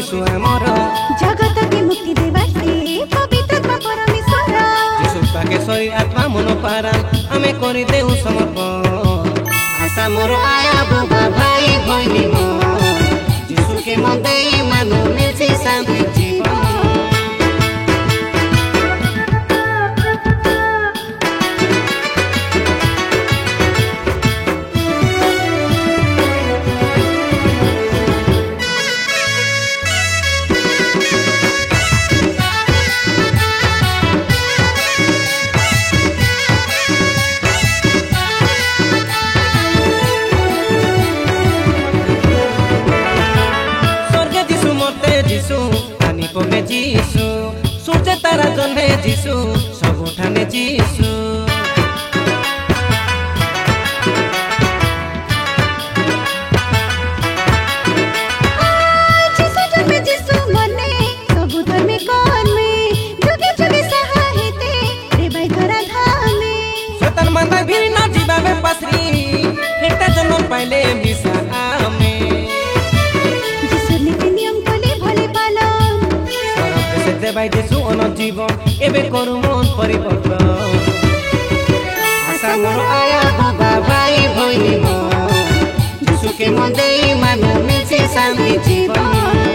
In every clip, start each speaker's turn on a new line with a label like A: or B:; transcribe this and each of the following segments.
A: जीशु आमर
B: जगत के मुक्ति देवा से पवित्र परमेश्वर
A: जीशु पाके शरीर आत्मा मन पारा आमे करि देउ समर्पण आशा मोर आया बुबा भाई भइनी मो जीशु के मन देई मानु मिलछि शान्ति जीवन जीशु पानी पमे जीशु सूर्य तारा जन्मे जीशु सबुठाने जीशु
B: जीशु जन्मे जीशु मने सबु धर्मे कर्मे जुगे जुगे सहायते रे भाई धरा धामे
A: शैतान मंदा भी न जीवा में पसरी एकटा जन्म पहले मिसा आमे भाई जीशु अनंत जीवन एबे करू मन परिवर्तन आशा मोर आया बुबा भाई भइनी मो जीशु के मन देई मानु मिलछि शान्ति जीवन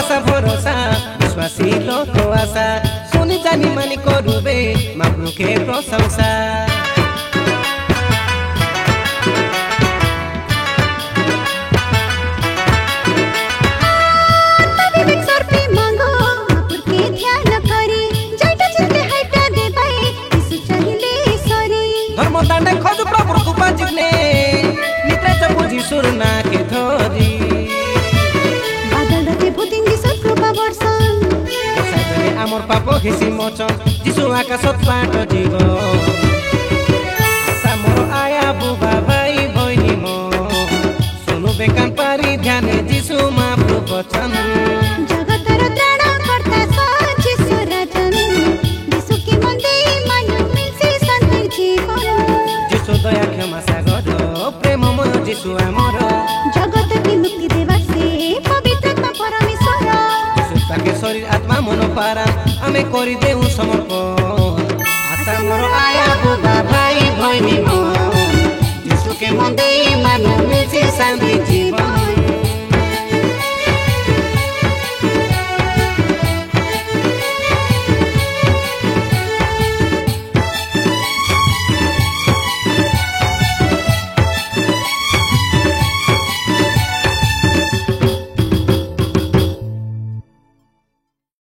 A: आशा भरोसा विश्वासी लोक आशा सुनि जानी मानी करुबे माब्रु के प्रशंसा धर्म दांडे खोज प्रभु कृपा जिग्ने नित्रे चपु जीशुर ना के धरी आमर पाप घिसी मोचन जीशु आकाशत बाट जीव आशा मोर आया बुबा भाई भइनी मो सुनु बेकान पारी ध्याने जीशु महाप्रभु वचन
B: जगतर त्राणकर्ता स जीशु राजन जीशु के मन देई मानु मिलछि शान्ति जीवन
A: जीशु दया क्षमा सागर प्रेममय जीशु आमर
B: जगत की मुक्ति देवा से पवित्र परमेश्वर
A: जीशु ताके शरीर आत्मा मन पारा आमे करि देउ समर्पण आशा मोर आया बुबा भाई भइनी